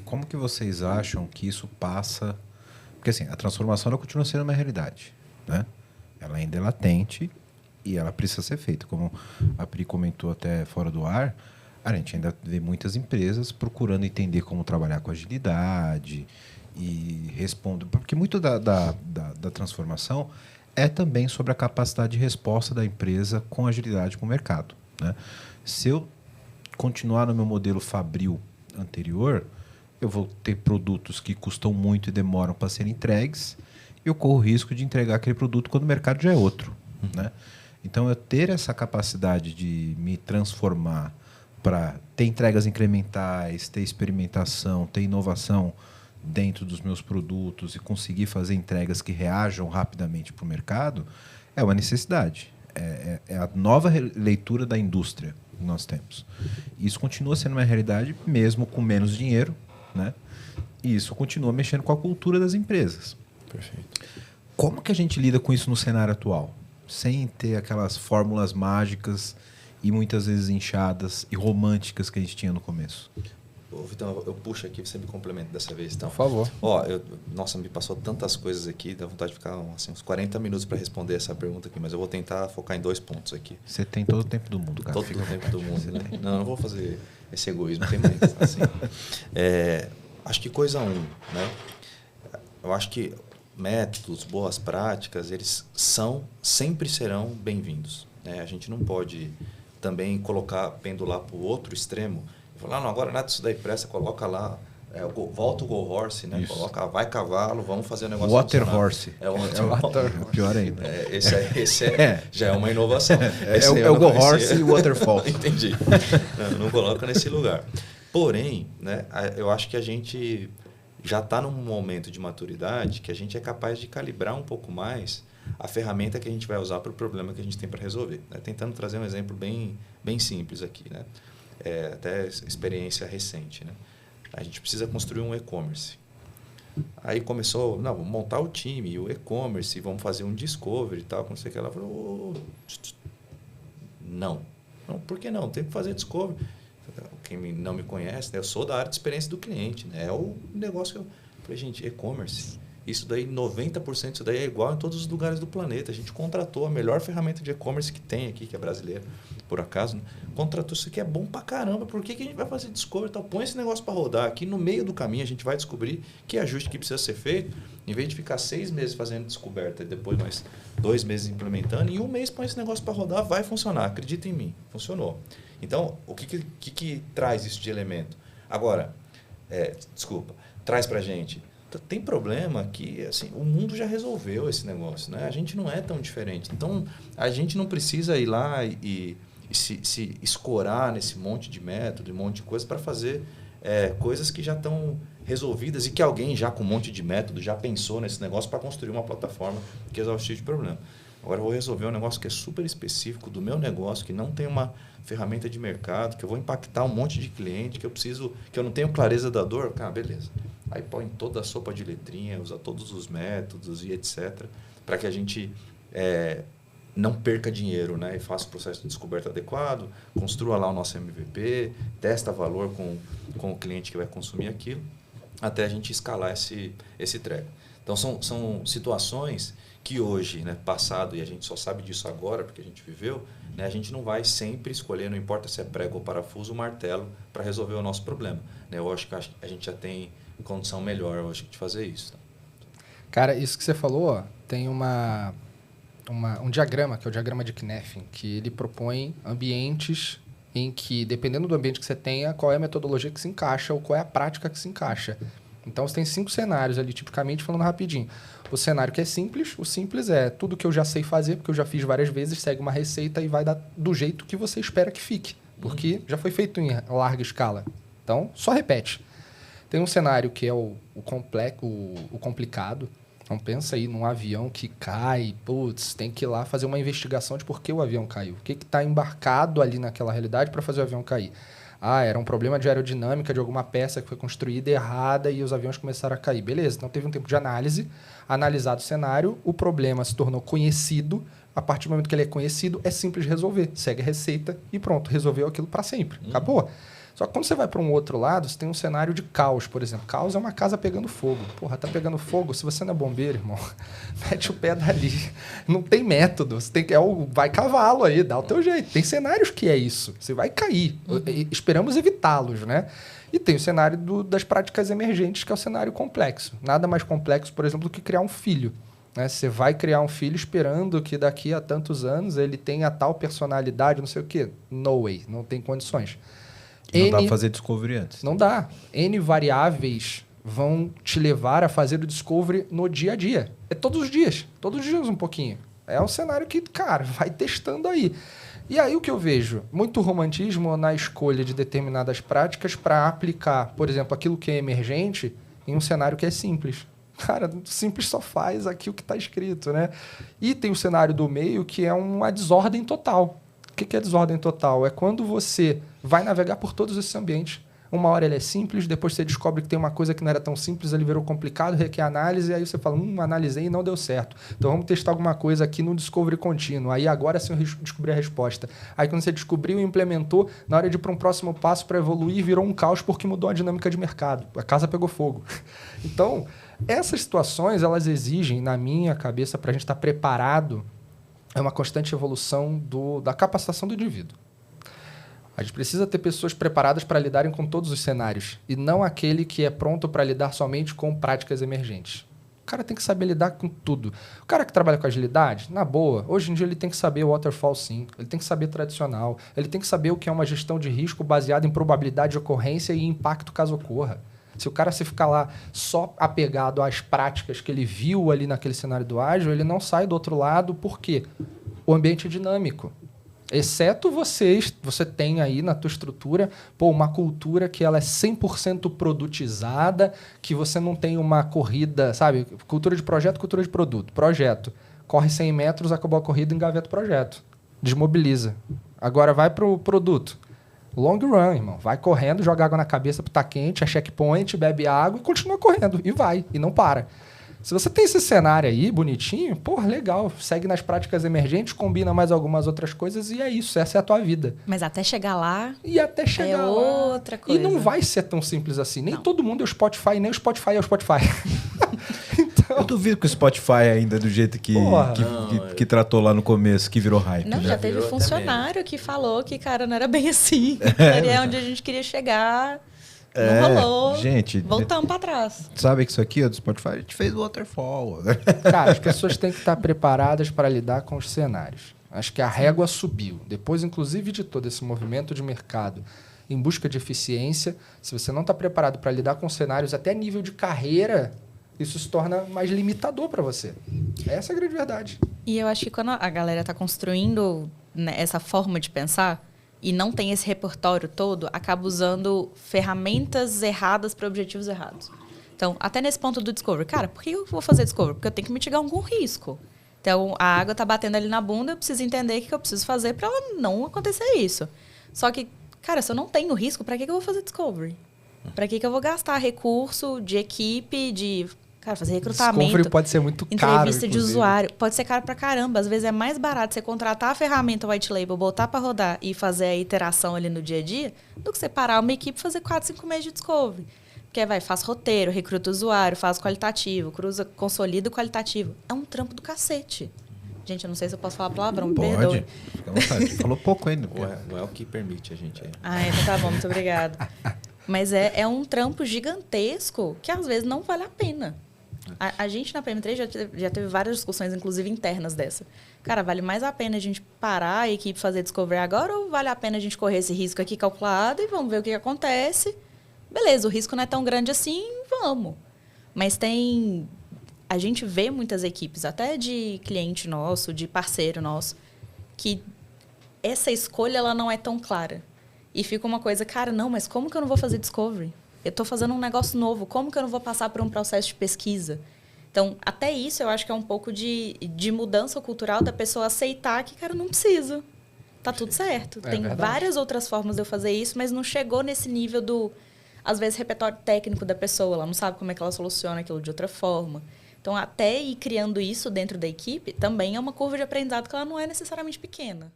como que vocês acham que isso passa... Porque assim, a transformação ela continua sendo uma realidade, né? Ela ainda é latente e ela precisa ser feita. Como a Pri comentou até fora do ar, a gente ainda vê muitas empresas procurando entender como trabalhar com agilidade e responder... Porque muito da transformação é também sobre a capacidade de resposta da empresa com agilidade com o mercado, né? Se eu continuar no meu modelo fabril anterior, eu vou ter produtos que custam muito e demoram para serem entregues, e eu corro o risco de entregar aquele produto quando o mercado já é outro, né? Então, eu ter essa capacidade de me transformar para ter entregas incrementais, ter experimentação, ter inovação dentro dos meus produtos e conseguir fazer entregas que reajam rapidamente para o mercado, é uma necessidade. É a nova leitura da indústria que nós temos. Isso continua sendo uma realidade mesmo com menos dinheiro, né? E isso continua mexendo com a cultura das empresas. Perfeito. Como que a gente lida com isso no cenário atual? Sem ter aquelas fórmulas mágicas e muitas vezes inchadas e românticas que a gente tinha no começo. Ô, Vitão, eu puxo aqui, você me complementa dessa vez, então. Por favor. Ó, nossa, me passou tantas coisas aqui, dá vontade de ficar assim, uns 40 minutos para responder essa pergunta aqui, mas eu vou tentar focar em 2 pontos aqui. Você tem todo o tempo do mundo, cara. Todo o tempo do mundo, né? Não vou fazer esse egoísmo, tem mais. Assim. Acho que coisa 1, né? Eu acho que métodos, boas práticas, eles sempre serão bem-vindos, né? A gente não pode também pendular para o outro extremo e falar, não, agora nada disso daí presta, coloca lá, volta o Go Horse, né? Isso. Coloca, vai cavalo, vamos fazer o negócio Water funcionar. Horse. Pior ainda. Esse já é uma inovação. É o Go Horse e o Waterfall. Entendi. Não coloca nesse lugar. Porém, né, eu acho que a gente já está num momento de maturidade que a gente é capaz de calibrar um pouco mais a ferramenta que a gente vai usar para o problema que a gente tem para resolver, né? Tentando trazer um exemplo bem simples aqui, né? Até experiência recente, né? A gente precisa construir um e-commerce. Aí começou, não, vamos montar o time, o e-commerce, vamos fazer um discovery e tal, não sei o que. Ela falou, não, por que não? Tem que fazer discovery. Quem não me conhece, né? Eu sou da área de experiência do cliente, né? É o negócio que eu falei, gente, e-commerce, isso daí, 90% disso daí é igual em todos os lugares do planeta. A gente contratou a melhor ferramenta de e-commerce que tem aqui, que é brasileira, por acaso, né? Contratou isso aqui, é bom pra caramba. Por que a gente vai fazer discovery e tal? Põe esse negócio para rodar. Aqui no meio do caminho a gente vai descobrir que ajuste que precisa ser feito. Em vez de ficar 6 meses fazendo descoberta e depois mais 2 meses implementando, em 1 mês põe esse negócio para rodar, vai funcionar. Acredita em mim. Funcionou. Então, o que traz isso de elemento? Agora, traz pra gente. Tem problema que assim, o mundo já resolveu esse negócio, né? A gente não é tão diferente. Então, a gente não precisa ir lá e se escorar nesse monte de método, um monte de coisa para fazer coisas que já estão resolvidas e que alguém já com um monte de método já pensou nesse negócio para construir uma plataforma que resolve esse tipo de problema. Agora eu vou resolver um negócio que é super específico do meu negócio, que não tem uma ferramenta de mercado, que eu vou impactar um monte de cliente, que eu não tenho clareza da dor. Cara, beleza. Aí põe toda a sopa de letrinha, usa todos os métodos e etc. Para que a gente não perca dinheiro, né? E faça o processo de descoberta adequado, construa lá o nosso MVP, testa valor com o cliente que vai consumir aquilo, até a gente escalar esse treco. Então, são situações que hoje, né, passado, e a gente só sabe disso agora porque a gente viveu, né, a gente não vai sempre escolher, não importa se é prego ou parafuso, o martelo para resolver o nosso problema, né? Eu acho que a gente já tem condição melhor, eu acho, de fazer isso. Tá? Cara, isso que você falou, ó, tem um diagrama, que é o diagrama de Kneffin, que ele propõe ambientes em que, dependendo do ambiente que você tenha, qual é a metodologia que se encaixa ou qual é a prática que se encaixa. Então, você tem 5 cenários ali, tipicamente, falando rapidinho. O cenário que é simples, o simples é tudo que eu já sei fazer, porque eu já fiz várias vezes, segue uma receita e vai dar do jeito que você espera que fique, porque já foi feito em larga escala. Então, só repete. Tem um cenário que é o complicado. Então, pensa aí num avião que cai, putz, tem que ir lá fazer uma investigação de por que o avião caiu. O que está embarcado ali naquela realidade para fazer o avião cair? Era um problema de aerodinâmica de alguma peça que foi construída errada e os aviões começaram a cair. Beleza, então teve um tempo de análise, analisado o cenário, o problema se tornou conhecido. A partir do momento que ele é conhecido, é simples de resolver. Segue a receita e pronto, resolveu aquilo para sempre. Acabou. Só que quando você vai para um outro lado, você tem um cenário de caos, por exemplo. Caos é uma casa pegando fogo. Porra, tá pegando fogo. Se você não é bombeiro, irmão, mete o pé dali. Não tem método. Você tem que vai cavalo aí, dá o teu jeito. Tem cenários que é isso. Você vai cair. Esperamos evitá-los, né? E tem o cenário das práticas emergentes, que é o cenário complexo. Nada mais complexo, por exemplo, do que criar um filho. Né? Você vai criar um filho esperando que daqui a tantos anos ele tenha tal personalidade, não sei o quê. No way, não tem condições. Não dá pra fazer discovery antes. Não dá. N variáveis vão te levar a fazer o discovery no dia a dia. É todos os dias um pouquinho. É um cenário que, cara, vai testando aí. E aí o que eu vejo? Muito romantismo na escolha de determinadas práticas para aplicar, por exemplo, aquilo que é emergente em um cenário que é simples. Cara, simples só faz aqui o que está escrito, né? E tem o cenário do meio que é uma desordem total. O que é desordem total? É quando você vai navegar por todos esses ambientes. Uma hora ele é simples, depois você descobre que tem uma coisa que não era tão simples, ele virou complicado, requer análise, e aí você fala, analisei e não deu certo. Então vamos testar alguma coisa aqui no discovery contínuo. Aí agora sim eu descobri a resposta. Aí quando você descobriu e implementou, na hora de ir para um próximo passo para evoluir, virou um caos porque mudou a dinâmica de mercado. A casa pegou fogo. Então, essas situações, elas exigem, na minha cabeça, para a gente estar preparado, é uma constante evolução da capacitação do indivíduo. A gente precisa ter pessoas preparadas para lidarem com todos os cenários e não aquele que é pronto para lidar somente com práticas emergentes. O cara tem que saber lidar com tudo. O cara que trabalha com agilidade, na boa, hoje em dia ele tem que saber o waterfall sim, ele tem que saber tradicional, ele tem que saber o que é uma gestão de risco baseada em probabilidade de ocorrência e impacto caso ocorra. Se o cara se ficar lá só apegado às práticas que ele viu ali naquele cenário do ágil, ele não sai do outro lado, por quê? O ambiente é dinâmico. Exceto você tem aí na tua estrutura uma cultura que ela é 100% produtizada, que você não tem uma corrida, sabe? Cultura de projeto, cultura de produto. Projeto. Corre 100 metros, acabou a corrida, engaveta o projeto. Desmobiliza. Agora vai para o produto. Long run, irmão. Vai correndo, joga água na cabeça porque tá quente, é checkpoint, bebe água e continua correndo. E vai, e não para. Se você tem esse cenário aí, bonitinho, porra, legal. Segue nas práticas emergentes, combina mais algumas outras coisas e é isso. Essa é a tua vida. Mas até chegar lá... E até chegar lá... outra coisa. E não vai ser tão simples assim. Nem todo mundo é o Spotify, nem o Spotify é o Spotify. Então... Eu duvido que o Spotify ainda do jeito que tratou lá no começo, que virou hype. Não, né? já teve funcionário que falou que, cara, não era bem assim. Ali é onde a gente queria chegar... Não rolou. Gente, voltamos para trás. Sabe que isso aqui é do Spotify? A gente fez o waterfall. Cara, as pessoas têm que estar preparadas para lidar com os cenários. Acho que a régua subiu. Depois, inclusive, de todo esse movimento de mercado em busca de eficiência, se você não está preparado para lidar com cenários até nível de carreira, isso se torna mais limitador para você. Essa é a grande verdade. E eu acho que quando a galera está construindo, né, essa forma de pensar, e não tem esse repertório todo, acaba usando ferramentas erradas para objetivos errados. Então, até nesse ponto do discovery. Cara, por que eu vou fazer discovery? Porque eu tenho que mitigar algum risco. Então, a água está batendo ali na bunda, eu preciso entender o que eu preciso fazer para ela não acontecer isso. Só que, cara, se eu não tenho risco, para que eu vou fazer discovery? Para que eu vou gastar recurso de equipe, de... Cara, fazer recrutamento. Discovery pode ser muito caro, entrevista de usuário. Pode ser caro pra caramba. Às vezes é mais barato você contratar a ferramenta white label, botar pra rodar e fazer a iteração ali no dia a dia, do que você parar uma equipe e fazer 4, 5 meses de discovery. Porque faz roteiro, recruta usuário, faz qualitativo, consolida o qualitativo. É um trampo do cacete. Gente, eu não sei se eu posso falar palavrão, me perdoe. Fica à vontade. Falou pouco ainda. Não é o que permite a gente. Então tá bom, muito obrigada. Mas é um trampo gigantesco que às vezes não vale a pena. A gente na PM3 já teve várias discussões, inclusive internas dessa. Cara, vale mais a pena a gente parar a equipe fazer discovery agora ou vale a pena a gente correr esse risco aqui calculado e vamos ver o que acontece? Beleza, o risco não é tão grande assim, vamos. Mas a gente vê muitas equipes, até de cliente nosso, de parceiro nosso, que essa escolha ela não é tão clara. E fica uma coisa, cara, não, mas como que eu não vou fazer discovery? Eu estou fazendo um negócio novo, como que eu não vou passar por um processo de pesquisa? Então, até isso eu acho que é um pouco de mudança cultural da pessoa aceitar que, cara, não precisa. Tá tudo certo. Tem verdade. Várias outras formas de eu fazer isso, mas não chegou nesse nível do, às vezes, repertório técnico da pessoa. Ela não sabe como é que ela soluciona aquilo de outra forma. Então, até ir criando isso dentro da equipe, também é uma curva de aprendizado que ela não é necessariamente pequena.